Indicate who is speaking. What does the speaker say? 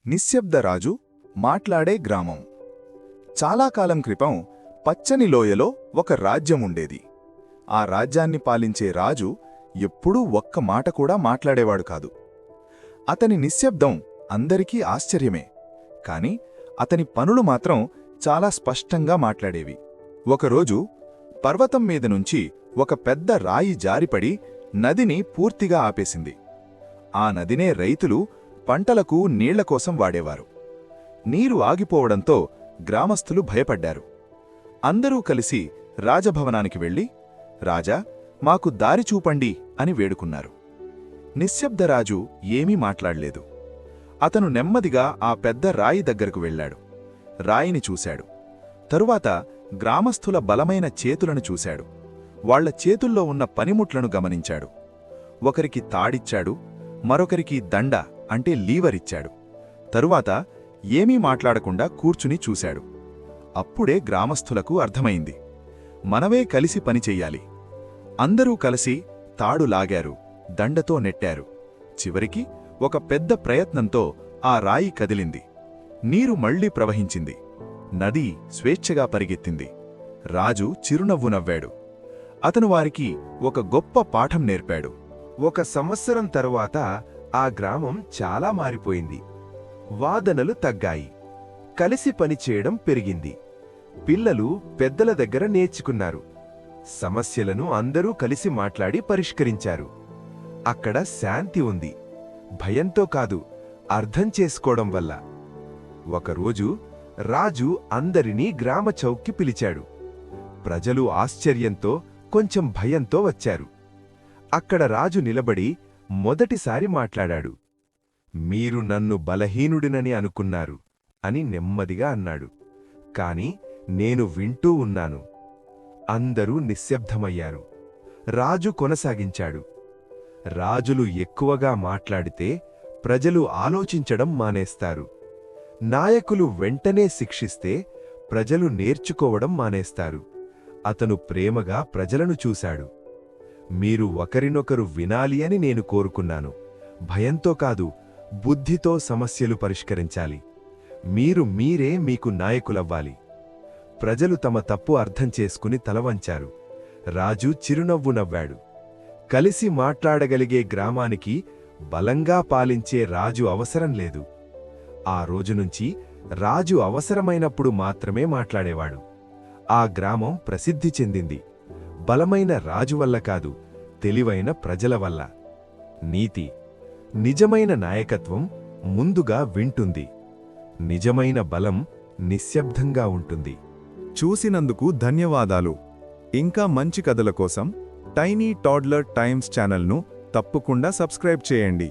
Speaker 1: నిశ్శబ్దరాజు మాట్లాడే గ్రామం. చాలా కాలం క్రితం పచ్చని లోయలో ఒక రాజ్యముండేది. ఆ రాజ్యాన్ని పాలించే రాజు ఎప్పుడూ ఒక్క మాట కూడా మాట్లాడేవాడు కాదు. అతని నిశ్శబ్దం అందరికీ ఆశ్చర్యమే, కాని అతని పనులు మాత్రం చాలా స్పష్టంగా మాట్లాడేవి. ఒకరోజు పర్వతం మీద నుంచి ఒక పెద్ద రాయి జారిపడి నదిని పూర్తిగా ఆపేసింది. ఆ నదినే రైతులు పంటలకు నీళ్ల కోసం వాడేవారు. నీరు ఆగిపోవడంతో గ్రామస్థులు భయపడ్డారు. అందరూ కలిసి రాజభవనానికి వెళ్లి, రాజా, మాకు దారి చూపండి అని వేడుకున్నారు. నిశ్శబ్దరాజు ఏమీ మాట్లాడలేదు. అతను నెమ్మదిగా ఆ పెద్ద రాయి దగ్గరకు వెళ్లాడు. రాయిని చూశాడు. తరువాత గ్రామస్థుల బలమైన చేతులను చూశాడు. వాళ్ల చేతుల్లో ఉన్న పనిముట్లను గమనించాడు. ఒకరికి తాడిచ్చాడు, మరొకరికి దండ అంటే లీవరిచ్చాడు. తరువాత ఏమీ మాట్లాడకుండా కూర్చుని చూశాడు. అప్పుడే గ్రామస్థులకు అర్థమైంది, మనమే కలిసి పనిచెయ్యాలి. అందరూ కలిసి తాడు లాగారు, దండతో నెట్టారు. చివరికి ఒక పెద్ద ప్రయత్నంతో ఆ రాయి కదిలింది. నీరు మళ్లీ ప్రవహించింది. నది స్వేచ్ఛగా పరిగెత్తింది. రాజు చిరునవ్వు నవ్వాడు. అతను వారికి ఒక గొప్ప పాఠం నేర్పాడు.
Speaker 2: 1 సంవత్సరం తరువాత ఆ గ్రామం చాలా మారిపోయింది. వాదనలు తగ్గాయి. కలిసి పనిచేయడం పెరిగింది. పిల్లలు పెద్దల దగ్గర నేర్చుకున్నారు. సమస్యలను అందరూ కలిసి మాట్లాడి పరిష్కరించారు. అక్కడ శాంతి ఉంది, భయంతో కాదు, అర్థం చేసుకోవడం వల్ల. ఒకరోజు రాజు అందరినీ గ్రామ చౌక్కి పిలిచాడు. ప్రజలు ఆశ్చర్యంతో కొంచెం భయంతో వచ్చారు. అక్కడ రాజు నిలబడి మొదటిసారి మాట్లాడాడు. మీరు నన్ను బలహీనుడినని అనుకున్నారు అని నెమ్మదిగా అన్నాడు. కాని నేను వింటూ ఉన్నాను. అందరూ నిశ్శబ్దమయ్యారు. రాజు కొనసాగించాడు. రాజులు ఎక్కువగా మాట్లాడితే ప్రజలు ఆలోచించడం మానేస్తారు. నాయకులు వెంటనే శిక్షిస్తే ప్రజలు నేర్చుకోవడం మానేస్తారు. అతను ప్రేమగా ప్రజలను చూశాడు. మీరు ఒకరినొకరు వినాలి అని నేను కోరుకున్నాను. భయంతో కాదు, బుద్ధితో సమస్యలు పరిష్కరించాలి. మీరే మీకు నాయకులవ్వాలి. ప్రజలు తమ తప్పు అర్థం చేసుకుని తలవంచారు. రాజు చిరునవ్వు నవ్వాడు. కలిసి మాట్లాడగలిగే గ్రామానికి బలంగా పాలించే రాజు అవసరం లేదు. ఆ రోజునుంచి రాజు అవసరమైనప్పుడు మాత్రమే మాట్లాడేవాడు. ఆ గ్రామం ప్రసిద్ధి చెందింది. బలమైన రాజు వల్ల కాదు, తెలివైన ప్రజల వల్ల. నీతి: నిజమైన నాయకత్వం ముందుగా వింటుంది. నిజమైన బలం నిశ్శబ్దంగా ఉంటుంది.
Speaker 1: చూసినందుకు ధన్యవాదాలు. ఇంకా మంచి కథల కోసం టైనీ టాడ్లర్ టైమ్స్ ఛానల్ను తప్పకుండా సబ్స్క్రైబ్ చేయండి.